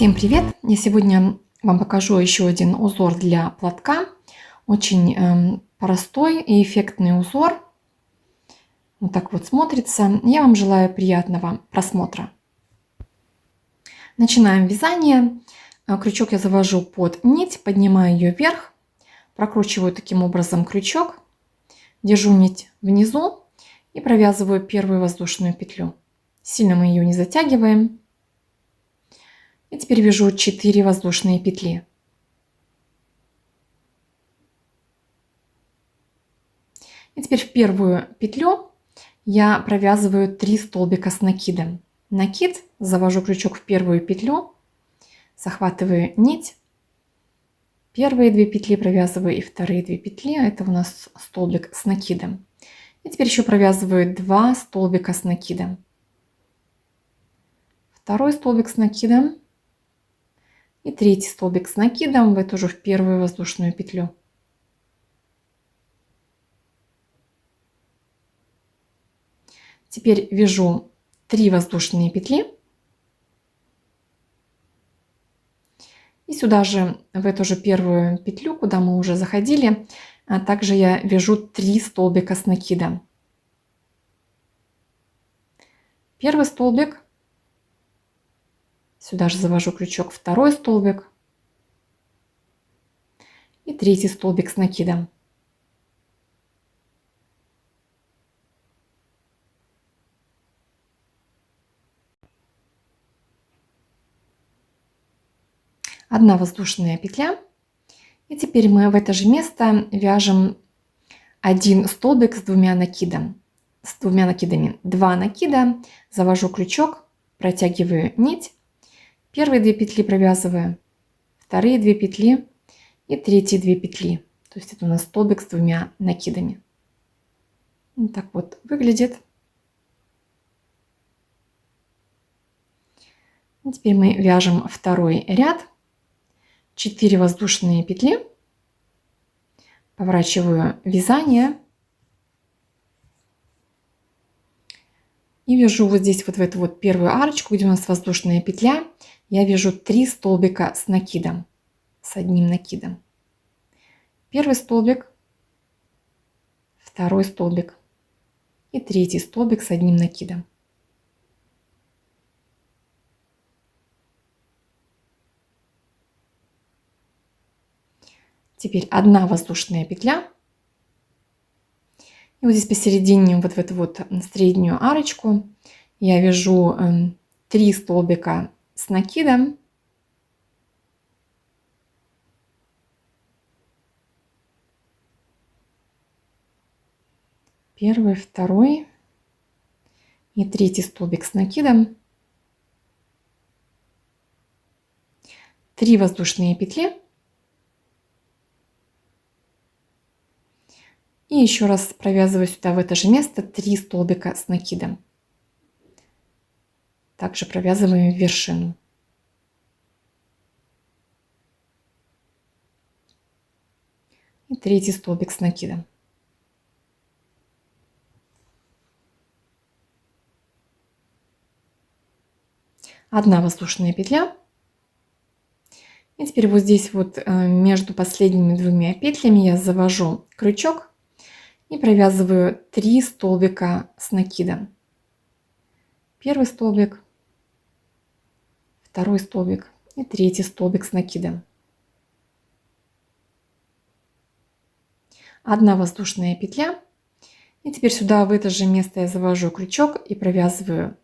Всем привет! Я сегодня вам покажу еще один узор для платка. Очень простой и эффектный узор. Вот так вот смотрится. Я вам желаю приятного просмотра. Начинаем вязание. Крючок я завожу под нить, поднимаю ее вверх, прокручиваю таким образом крючок, держу нить внизу и провязываю первую воздушную петлю. Сильно мы ее не затягиваем. И теперь вяжу 4 воздушные петли. И теперь в первую петлю я провязываю 3 столбика с накидом. Накид, завожу крючок в первую петлю, захватываю нить, первые 2 петли провязываю и вторые 2 петли, это у нас столбик с накидом. И теперь еще провязываю 2 столбика с накидом. Второй столбик с накидом и третий столбик с накидом в эту же в первую воздушную петлю. Теперь вяжу 3 воздушные петли. И сюда же, в эту же первую петлю, куда мы уже заходили, также я вяжу 3 столбика с накидом. Первый столбик. Сюда же завожу крючок, второй столбик. И третий столбик с накидом. Одна воздушная петля. И теперь мы в это же место вяжем один столбик с двумя накидами. 2 накида, завожу крючок, протягиваю нить. Первые 2 петли провязываю, вторые 2 петли и третьи 2 петли. То есть это у нас столбик с 2 накидами. Вот так вот выглядит. И теперь мы вяжем второй ряд. 4 воздушные петли. Поворачиваю вязание. И вяжу вот здесь, вот в эту вот первую арочку, где у нас воздушная петля, я вяжу 3 столбика с накидом, с одним накидом. Первый столбик, второй столбик и третий столбик с одним накидом. Теперь одна воздушная петля. И вот здесь посередине, вот в эту вот среднюю арочку, я вяжу 3 столбика с накидом. Первый, второй и третий столбик с накидом. 3 воздушные петли. И еще раз провязываю сюда в это же место 3 столбика с накидом. Также провязываем вершину. И третий столбик с накидом. Одна воздушная петля. И теперь вот здесь вот между последними 2 петлями я завожу крючок и провязываю 3 столбика с накидом. Первый столбик, второй столбик и третий столбик с накидом. Одна воздушная петля. И теперь сюда в это же место я завожу крючок и провязываю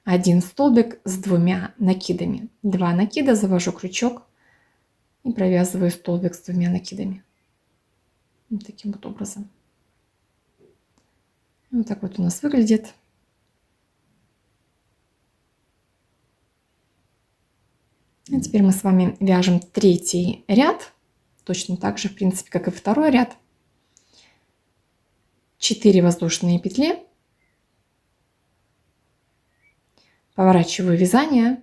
1 столбик с 2 накидами. 2 накида, завожу крючок и провязываю столбик с 2 накидами. Вот таким вот образом. Вот так вот у нас выглядит. И теперь мы с вами вяжем третий ряд. Точно так же, в принципе, как и второй ряд. 4 воздушные петли. Поворачиваю вязание.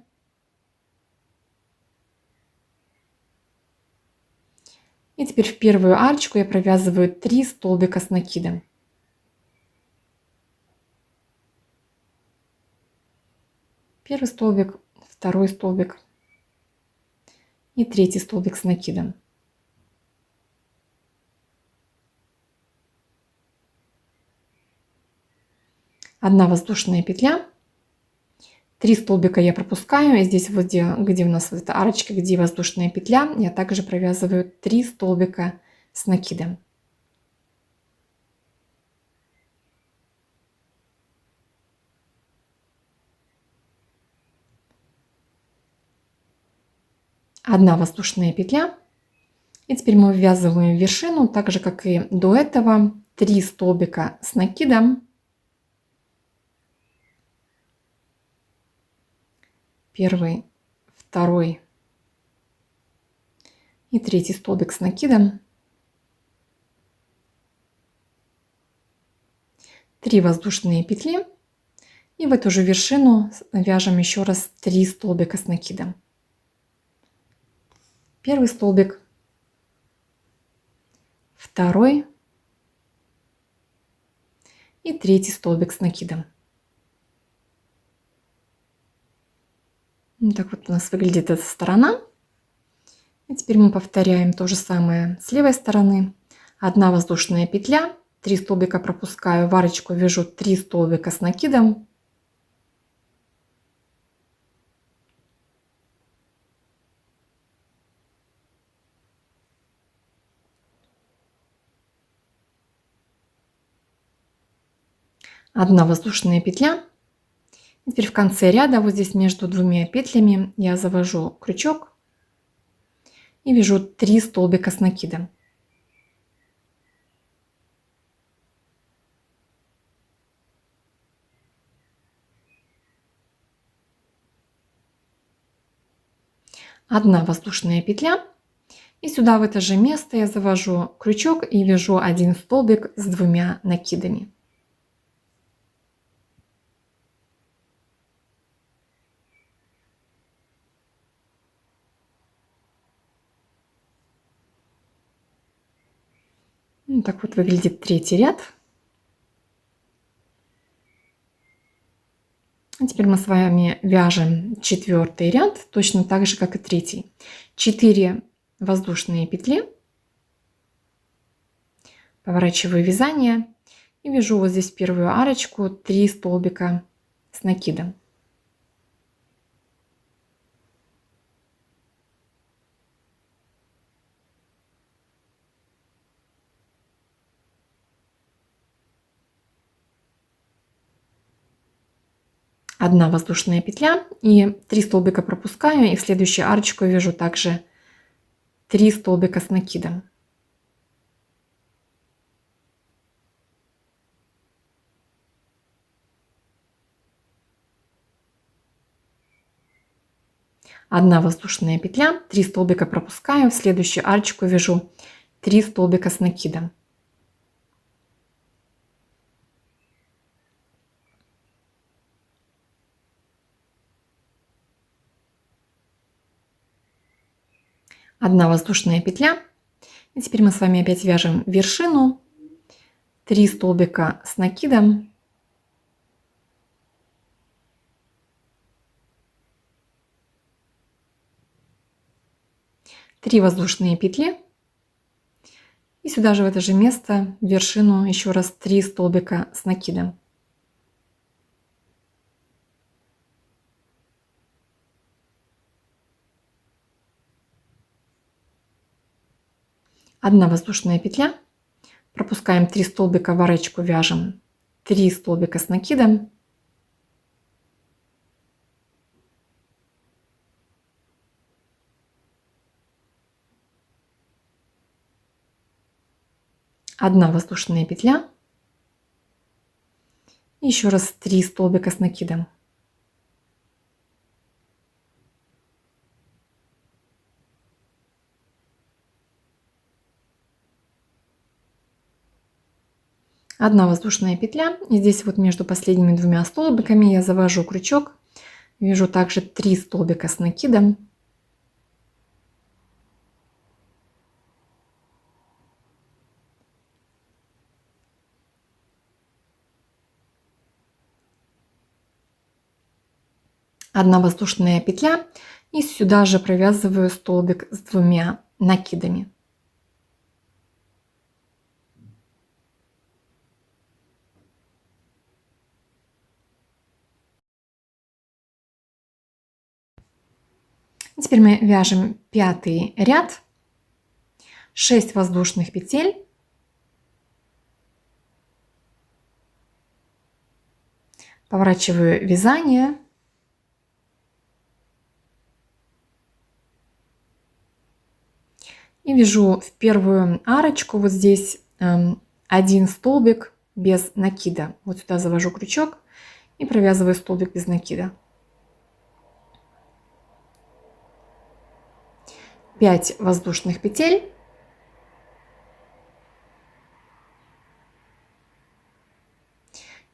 И теперь в первую арочку я провязываю 3 столбика с накидом. Первый столбик, второй столбик и третий столбик с накидом. Одна воздушная петля, 3 столбика я пропускаю, и здесь вот где у нас вот эта арочка, где воздушная петля, я также провязываю 3 столбика с накидом. Одна воздушная петля, и теперь мы ввязываем в вершину, так же как и до этого, 3 столбика с накидом. Первый, второй и третий столбик с накидом. 3 воздушные петли, и в эту же вершину вяжем еще раз 3 столбика с накидом. Первый столбик, второй и третий столбик с накидом. Так вот у нас выглядит эта сторона. И теперь мы повторяем то же самое с левой стороны. Одна воздушная петля, 3 столбика пропускаю, в арочку вяжу 3 столбика с накидом. Одна воздушная петля. И теперь в конце ряда, вот здесь между двумя петлями, я завожу крючок и вяжу 3 столбика с накидом. Одна воздушная петля. И сюда в это же место я завожу крючок и вяжу 1 столбик с 2 накидами. Так вот выглядит третий ряд. А теперь мы с вами вяжем четвертый ряд, точно так же, как и третий. 4 воздушные петли. Поворачиваю вязание и вяжу вот здесь первую арочку 3 столбика с накидом. Одна воздушная петля и 3 столбика пропускаю, и в следующую арочку вяжу также 3 столбика с накидом. Одна воздушная петля, 3 столбика пропускаю, в следующую арочку вяжу 3 столбика с накидом. Одна воздушная петля. И теперь мы с вами опять вяжем вершину, 3 столбика с накидом. Три воздушные петли. И сюда же в это же место, в вершину, еще раз 3 столбика с накидом. Одна воздушная петля. Пропускаем 3 столбика в арочку, вяжем 3 столбика с накидом. Одна воздушная петля. И еще раз 3 столбика с накидом. Одна воздушная петля. И здесь вот между последними 2 столбиками я завожу крючок. Вяжу также 3 столбика с накидом. 1 воздушная петля, и сюда же провязываю столбик с 2 накидами. Теперь мы вяжем 5-й ряд, 6 воздушных петель, поворачиваю вязание, и вяжу в первую арочку вот здесь 1 столбик без накида. Вот сюда завожу крючок и провязываю столбик без накида. 5 воздушных петель,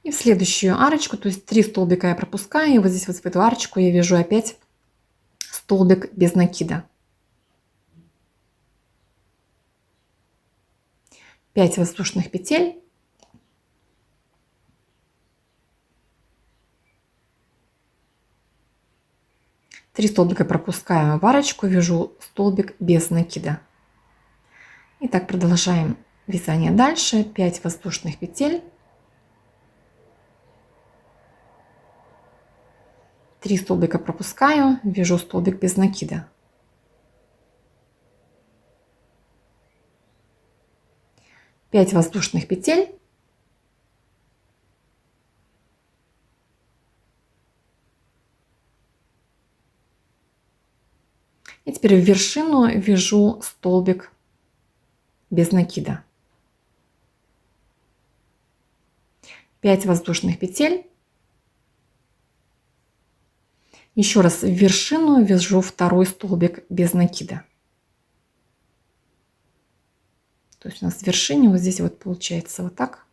и в следующую арочку, то есть 3 столбика я пропускаю, и вот здесь вот в эту арочку я вяжу опять столбик без накида. 5 воздушных петель, три столбика пропускаю в арочку, вяжу столбик без накида. И так продолжаем вязание дальше. 5 воздушных петель, 3 столбика пропускаю, вяжу столбик без накида. 5 воздушных петель, и теперь в вершину вяжу столбик без накида. 5 воздушных петель, еще раз в вершину вяжу второй столбик без накида. То есть у нас в вершине вот здесь вот получается вот так.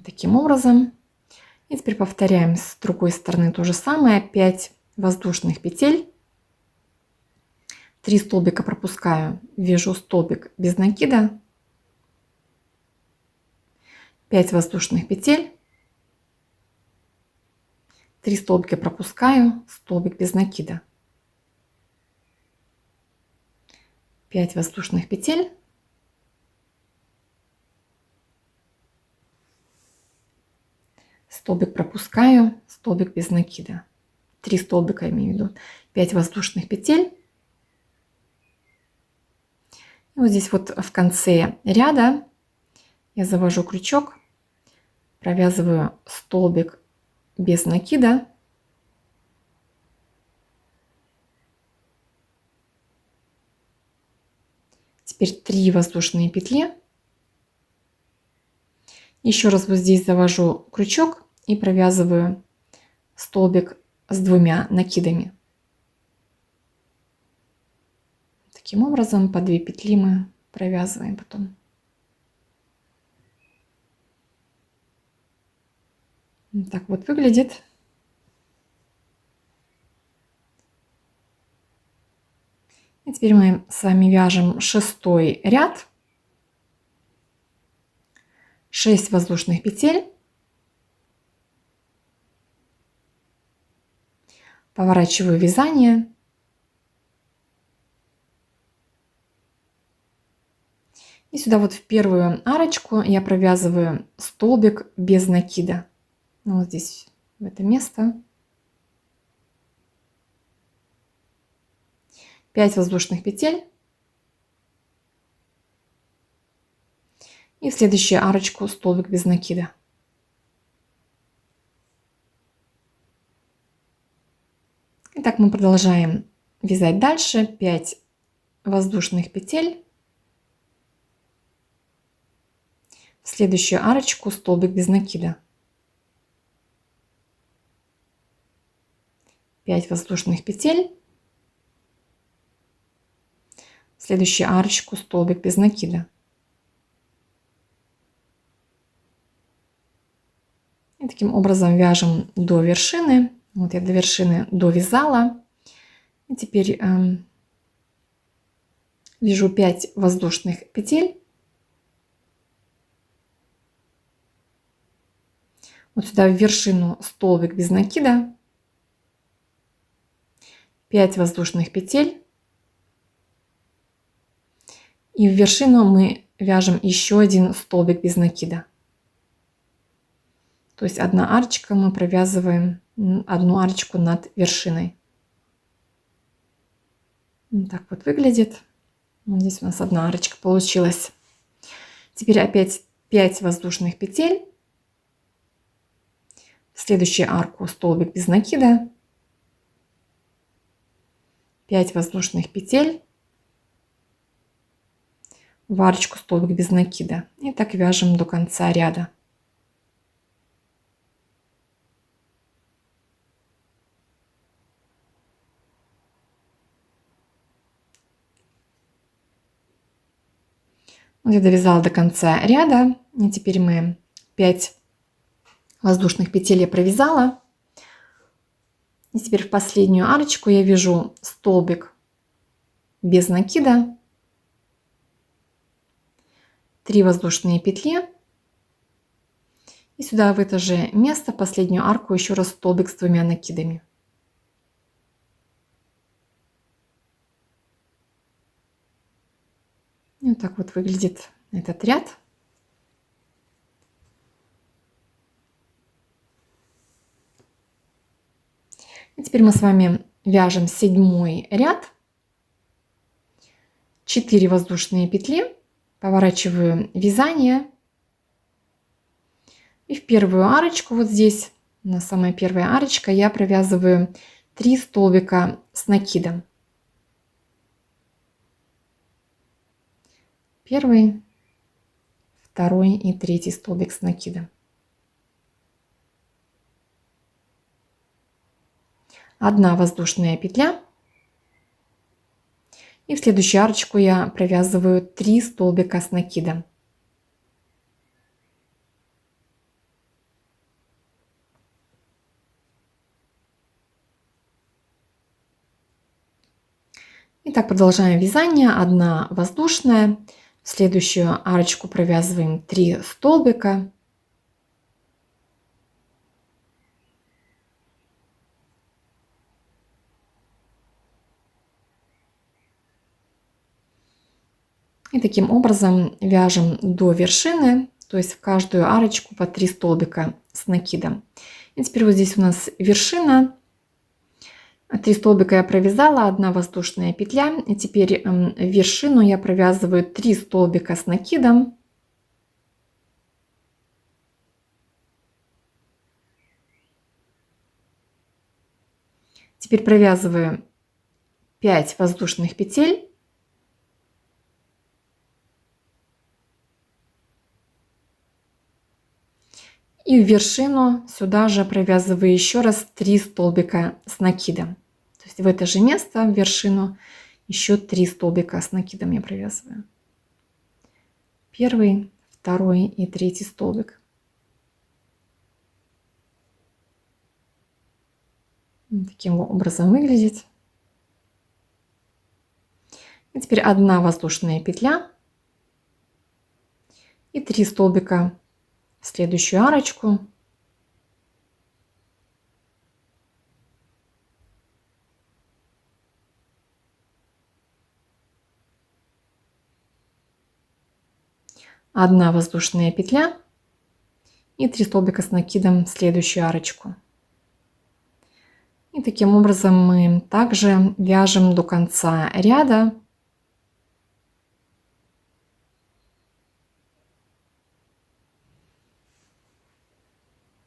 Таким образом. И теперь повторяем с другой стороны то же самое. 5 воздушных петель, 3 столбика пропускаю, вяжу столбик без накида, 5 воздушных петель, 3 столбика пропускаю, столбик без накида, 5 воздушных петель, столбик пропускаю, столбик без накида, 3 столбика имею в виду, 5 воздушных петель. И вот здесь вот в конце ряда я завожу крючок, провязываю столбик без накида, теперь 3 воздушные петли, еще раз вот здесь завожу крючок и провязываю столбик с 2 накидами. Таким образом по 2 петли мы провязываем потом. Так вот выглядит. И теперь мы с вами вяжем 6-й ряд, 6 воздушных петель, поворачиваю вязание, и сюда вот в первую арочку я провязываю столбик без накида. Ну, вот здесь в это место. 5 воздушных петель, и в следующую арочку столбик без накида. Итак, мы продолжаем вязать дальше. 5 воздушных петель, в следующую арочку столбик без накида, 5 воздушных петель, в следующую арочку столбик без накида. И таким образом вяжем до вершины. Вот я до вершины довязала. И теперь вяжу 5 воздушных петель, Вот сюда в вершину столбик без накида, 5 воздушных петель, и в вершину мы вяжем еще один столбик без накида. То есть одна арочка, мы провязываем одну арочку над вершиной. Вот так вот выглядит. Вот здесь у нас одна арочка получилась. Теперь опять 5 воздушных петель. В следующую арку столбик без накида. 5 воздушных петель. В арочку столбик без накида. И так вяжем до конца ряда. Вот я довязала до конца ряда. И теперь мы 5 воздушных петель я провязала. И теперь в последнюю арочку я вяжу столбик без накида, 3 воздушные петли. И сюда в это же место, последнюю арку, еще раз столбик с 2 накидами. И вот так вот выглядит этот ряд. И теперь мы с вами вяжем 7-й ряд. 4 воздушные петли, поворачиваю вязание. И в первую арочку вот здесь, на самая первая арочка, я провязываю 3 столбика с накидом. Первый, второй и третий столбик с накидом. Одна воздушная петля. И в следующую арочку я провязываю 3 столбика с накидом. Итак, продолжаем вязание. Одна воздушная. В следующую арочку провязываем 3 столбика. И таким образом вяжем до вершины, то есть в каждую арочку по 3 столбика с накидом. И теперь вот здесь у нас вершина. 3 столбика я провязала, 1 воздушная петля. И теперь в вершину я провязываю 3 столбика с накидом. Теперь провязываю 5 воздушных петель. И в вершину сюда же провязываю еще раз 3 столбика с накидом. То есть в это же место, в вершину, еще 3 столбика с накидом я провязываю. Первый, второй и третий столбик. Таким образом выглядит. И теперь 1 воздушная петля и 3 столбика в следующую арочку. Одна воздушная петля и 3 столбика с накидом в следующую арочку. И таким образом мы также вяжем до конца ряда.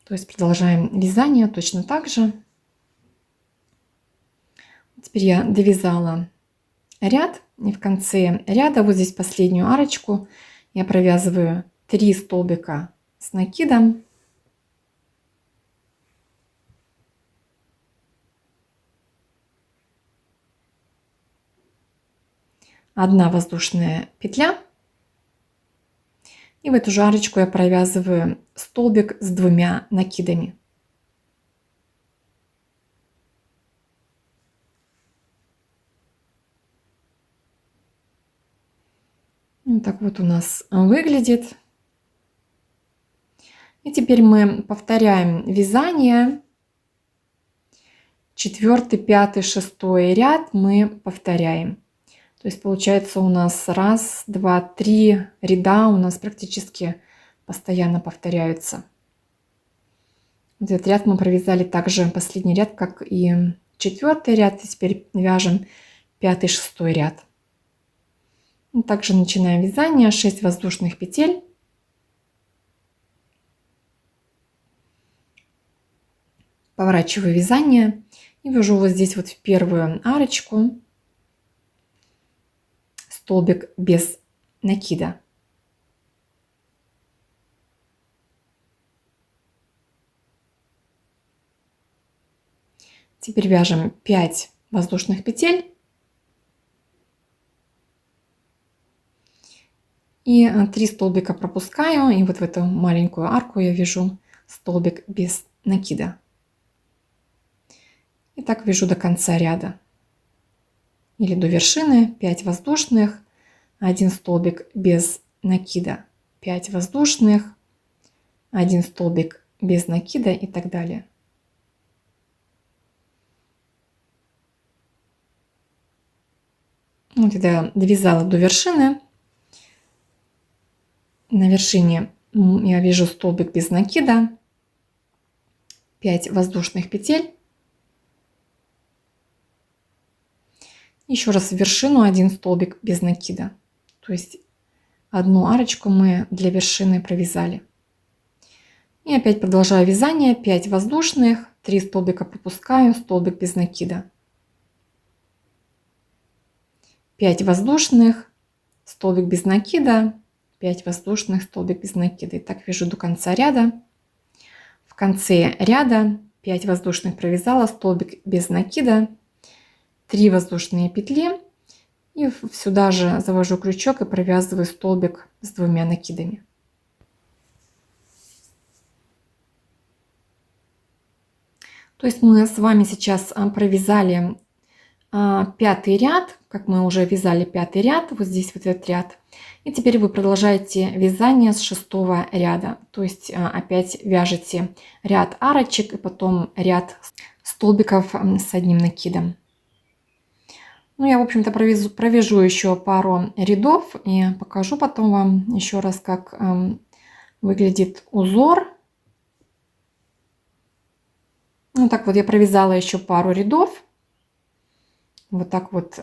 То есть продолжаем вязание точно так же. Теперь я довязала ряд. И в конце ряда, вот здесь последнюю арочку, я провязываю 3 столбика с накидом. Одна воздушная петля. И в эту же арочку я провязываю столбик с 2 накидами. Вот так вот у нас выглядит. И теперь мы повторяем вязание. 4, 5, 6 ряд мы повторяем. То есть получается у нас 1, 2, 3 ряда у нас практически постоянно повторяются. Вот этот ряд мы провязали также последний ряд, как и 4 ряд. И теперь вяжем 5, 6 ряд. И также начинаем вязание. 6 воздушных петель. Поворачиваю вязание и вяжу вот здесь вот в первую арочку столбик без накида. Теперь вяжем 5 воздушных петель и 3 столбика пропускаю, и вот в эту маленькую арку я вяжу столбик без накида. И так вяжу до конца ряда или до вершины. 5 воздушных, 1 столбик без накида, 5 воздушных, 1 столбик без накида и так далее. Вот я довязала до вершины. На вершине я вяжу столбик без накида, 5 воздушных петель. Еще раз в вершину 1 столбик без накида. То есть одну арочку мы для вершины провязали. И опять продолжаю вязание. 5 воздушных, 3 столбика пропускаю, столбик без накида. 5 воздушных, столбик без накида, 5 воздушных, столбик без накида. И так вяжу до конца ряда. В конце ряда 5 воздушных провязала, столбик без накида, 3 воздушные петли. И сюда же завожу крючок и провязываю столбик с 2 накидами. То есть мы с вами сейчас провязали 5-й ряд, как мы уже вязали 5-й ряд, вот здесь вот этот ряд. И теперь вы продолжаете вязание с 6-го ряда. То есть опять вяжете ряд арочек и потом ряд столбиков с 1 накидом. Ну, я, в общем-то, провяжу еще пару рядов и покажу потом вам еще раз, как выглядит узор. Ну, так вот я провязала еще пару рядов. Вот так вот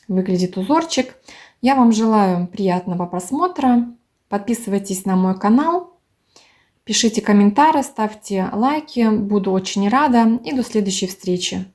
выглядит узорчик. Я вам желаю приятного просмотра. Подписывайтесь на мой канал. Пишите комментарии, ставьте лайки. Буду очень рада. И до следующей встречи.